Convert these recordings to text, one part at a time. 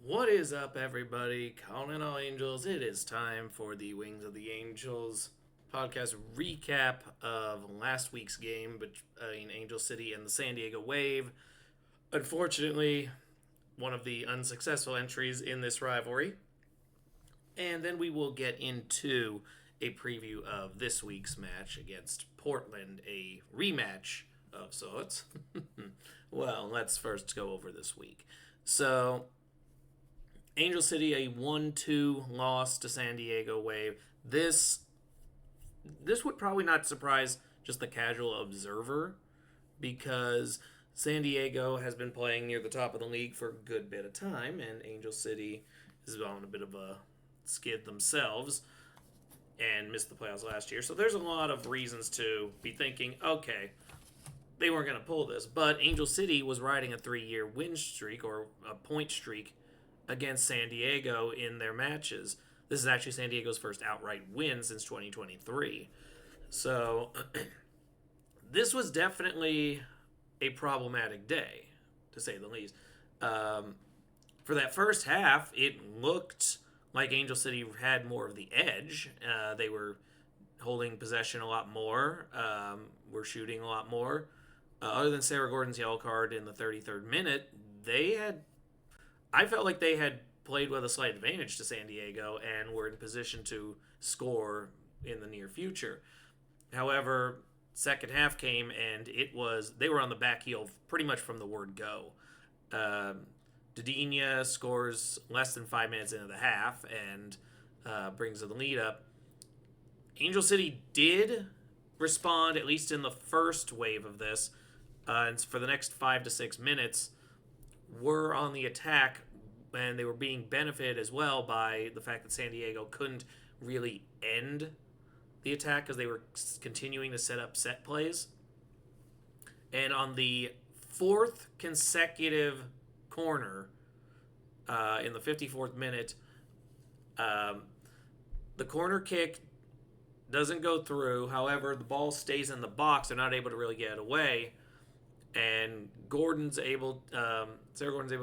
What is up, everybody? Calling all angels. It is time for the Wings of the Angels podcast recap of last week's game between Angel City and the San Diego Wave. Unfortunately, one of the unsuccessful entries in this rivalry. And then we will get into a preview of this week's match against Portland, a rematch of sorts. Well, let's first go over this week. So, Angel City a 1-2 loss to San Diego Wave. This would probably not surprise just the casual observer because San Diego has been playing near the top of the league for a good bit of time, and Angel City is on a bit of a skid themselves and missed the playoffs last year. So there's a lot of reasons to be thinking, okay, they weren't going to pull this. But Angel City was riding a 3-year win streak or a point streak against San Diego in their matches. This is actually San Diego's first outright win since 2023. So this was definitely a problematic day, to say the least. For that first half, it looked like Angel City had more of the edge. They were holding possession a lot more, were shooting a lot more. Other than Sarah Gordon's yellow card in the 33rd minute, I felt like they had played with a slight advantage to San Diego and were in position to score in the near future. However, second half came and they were on the back heel pretty much from the word go. Dadinia scores less than 5 minutes into the half and brings the lead up. Angel City did respond, at least in the first wave of this, and for the next 5 to 6 minutes, were on the attack, and they were being benefited as well by the fact that San Diego couldn't really end the attack because they were continuing to set up set plays. And on the fourth consecutive corner in the 54th minute, the corner kick doesn't go through. However, the ball stays in the box. They're not able to really get it away. And Sarah Gordon's able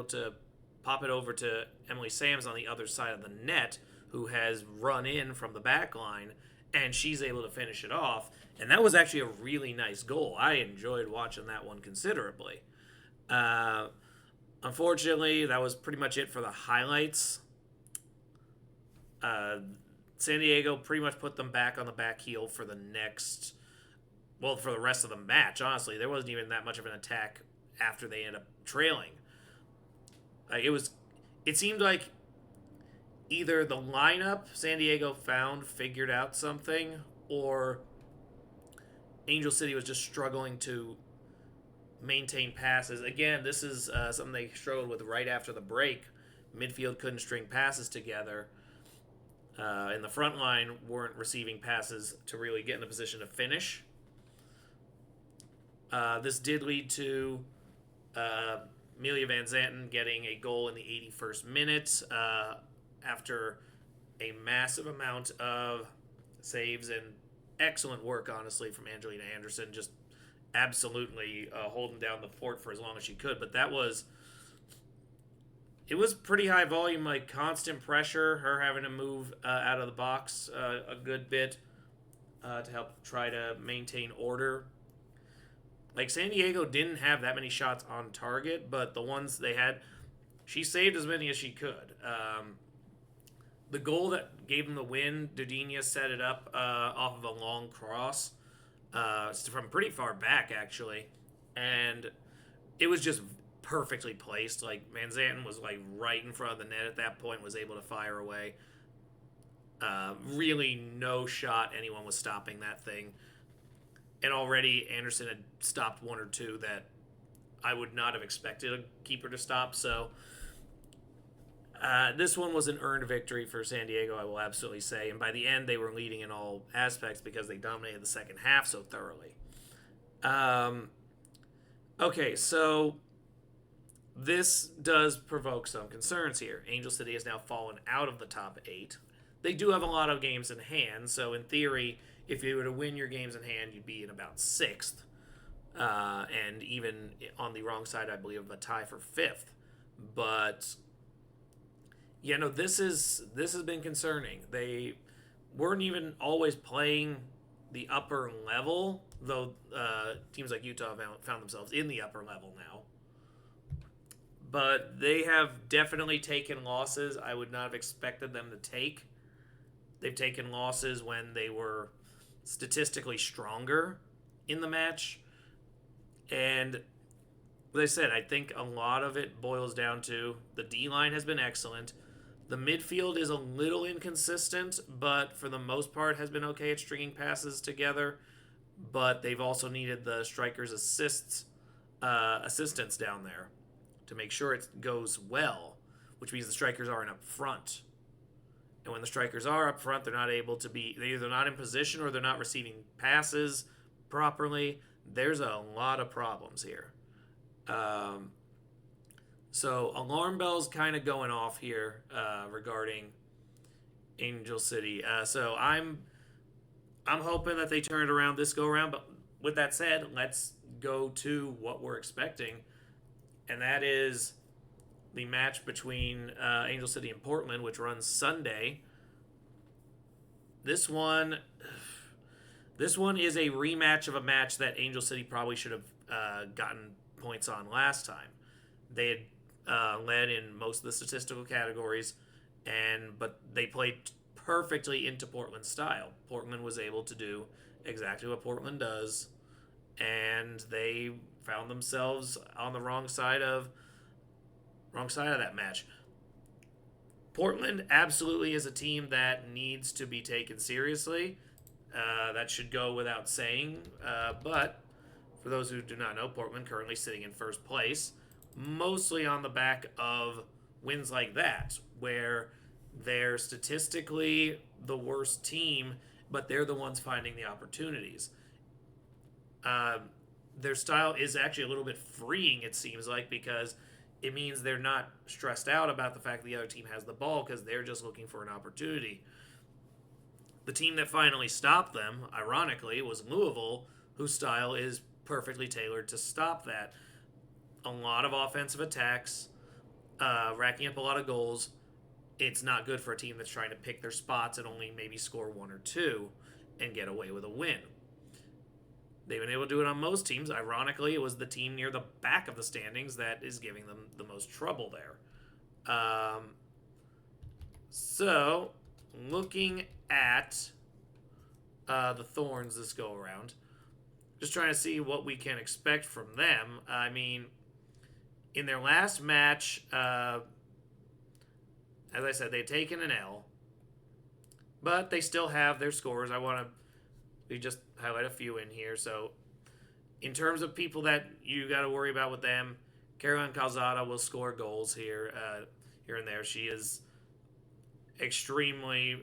to pop it over to Emily Sams on the other side of the net, who has run in from the back line, and she's able to finish it off. And that was actually a really nice goal. I enjoyed watching that one considerably. Unfortunately, that was pretty much it for the highlights. San Diego pretty much put them back on the back heel for the rest of the match, honestly. There wasn't even that much of an attack after they ended up trailing. It seemed like either the lineup San Diego figured out something, or Angel City was just struggling to maintain passes. Again, this is something they struggled with right after the break. Midfield couldn't string passes together. And the front line weren't receiving passes to really get in a position to finish. This did lead to Amelia Van Zanten getting a goal in the 81st minute after a massive amount of saves and excellent work, honestly, from Angelina Anderson, just absolutely holding down the fort for as long as she could. But it was pretty high volume, like constant pressure, her having to move out of the box a good bit to help try to maintain order. Like, San Diego didn't have that many shots on target, but the ones they had, she saved as many as she could. The goal that gave them the win, Dodinia set it up off of a long cross from pretty far back, actually. And it was just perfectly placed. Like, Van Zanten was, like, right in front of the net at that point, was able to fire away. Really no shot anyone was stopping that thing. And already Anderson had stopped one or two that I would not have expected a keeper to stop. So this one was an earned victory for San Diego, I will absolutely say. And by the end, they were leading in all aspects because they dominated the second half so thoroughly. Okay, so this does provoke some concerns here. Angel City has now fallen out of the top 8. They do have a lot of games in hand, so in theory, if you were to win your games in hand, you'd be in about 6th. And even on the wrong side, I believe, of a tie for 5th. But Yeah, no, this has been concerning. They weren't even always playing the upper level, though teams like Utah found themselves in the upper level now. But they have definitely taken losses I would not have expected them to take. They've taken losses when they were statistically stronger in the match. And as I said, I think a lot of it boils down to the D line has been excellent. The midfield is a little inconsistent, but for the most part has been okay at stringing passes together. But they've also needed the strikers' assistance down there to make sure it goes well, which means the strikers aren't up front. And when the strikers are up front, they're not able to be, they're either not in position or they're not receiving passes properly. There's a lot of problems here. Um, so alarm bells kind of going off here regarding Angel City. So I'm hoping that they turn it around this go around. But with that said, let's go to what we're expecting, and that is the match between Angel City and Portland, which runs Sunday. This one, this one is a rematch of a match that Angel City probably should have gotten points on last time. They had led in most of the statistical categories, but they played perfectly into Portland's style. Portland was able to do exactly what Portland does, and they found themselves on the wrong side of that match. Portland absolutely is a team that needs to be taken seriously. That should go without saying. But for those who do not know, Portland currently sitting in first place, mostly on the back of wins like that, where they're statistically the worst team, but they're the ones finding the opportunities. Uh, their style is actually a little bit freeing, it seems like, because it means they're not stressed out about the fact the other team has the ball because they're just looking for an opportunity. The team that finally stopped them, ironically, was Louisville, whose style is perfectly tailored to stop that. A lot of offensive attacks, racking up a lot of goals. It's not good for a team that's trying to pick their spots and only maybe score one or two and get away with a win. They've been able to do it on most teams. Ironically, it was the team near the back of the standings that is giving them the most trouble there. So, looking at the Thorns this go around, just trying to see what we can expect from them. I mean, in their last match, as I said, they've taken an L, but they still have their scores. We just highlight a few in here. So, in terms of people that you got to worry about with them, Caroline Calzada will score goals here and there. She is extremely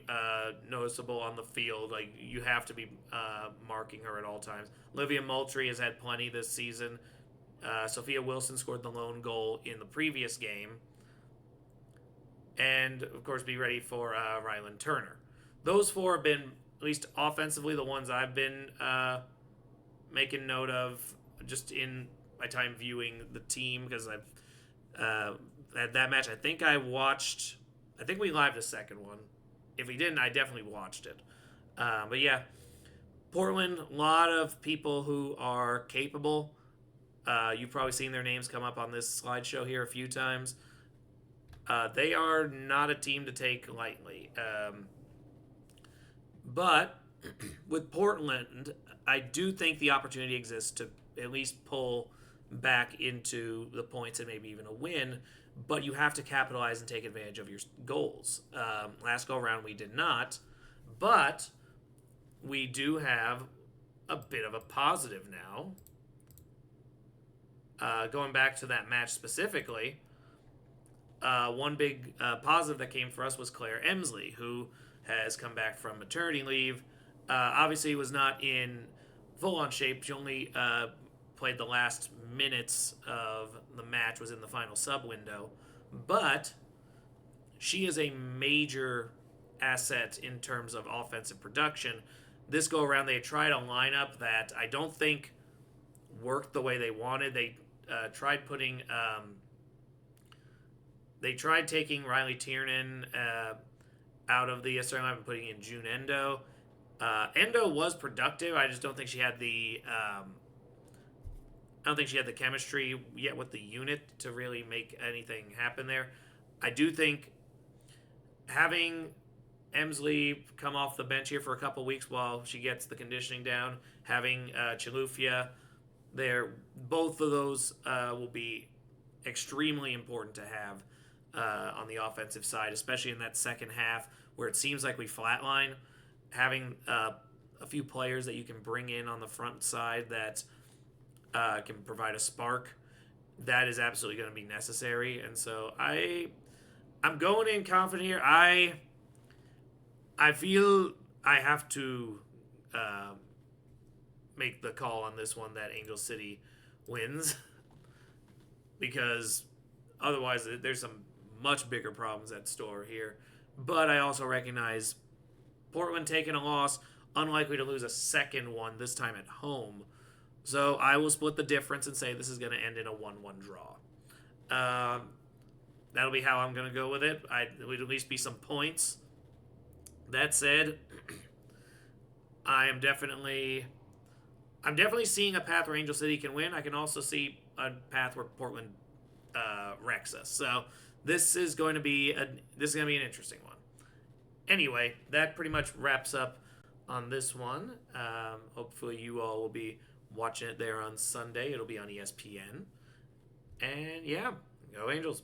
noticeable on the field. Like, you have to be marking her at all times. Olivia Moultrie has had plenty this season. Sophia Wilson scored the lone goal in the previous game. And, of course, be ready for Ryland Turner. Those four have been, at least offensively, the ones I've been making note of just in my time viewing the team, because I've had that match. I think we lived the second one. If we didn't, I definitely watched it. But yeah, Portland, a lot of people who are capable. You've probably seen their names come up on this slideshow here a few times. They are not a team to take lightly. But with Portland, I do think the opportunity exists to at least pull back into the points and maybe even a win. But you have to capitalize and take advantage of your goals. Last go around, we did not. But we do have a bit of a positive now. Going back to that match specifically, one big positive that came for us was Claire Emsley, who has come back from maternity leave. Obviously, was not in full-on shape. She only played the last minutes of the match, was in the final sub window. But she is a major asset in terms of offensive production. This go-around, they tried a lineup that I don't think worked the way they wanted. They tried putting They tried taking Riley Tiernan out of the starting lineup and putting in June Endo. Endo was productive. I just don't think she had the I don't think she had the chemistry yet with the unit to really make anything happen there. I do think having Emsley come off the bench here for a couple weeks while she gets the conditioning down, having Chilufya there, both of those will be extremely important to have on the offensive side, especially in that second half where it seems like we flatline. Having a few players that you can bring in on the front side that can provide a spark, that is absolutely going to be necessary. And so I'm going in confident here. I feel I have to make the call on this one that Angel City wins because otherwise there's some much bigger problems at store here. But I also recognize Portland taking a loss, unlikely to lose a second one, this time at home. So I will split the difference and say this is going to end in a 1-1 draw. That'll be how I'm going to go with it. It would at least be some points. That said, I'm definitely seeing a path where Angel City can win. I can also see a path where Portland wrecks us. So this is going to be an interesting one. Anyway, that pretty much wraps up on this one. Hopefully, you all will be watching it there on Sunday. It'll be on ESPN. And yeah, go Angels.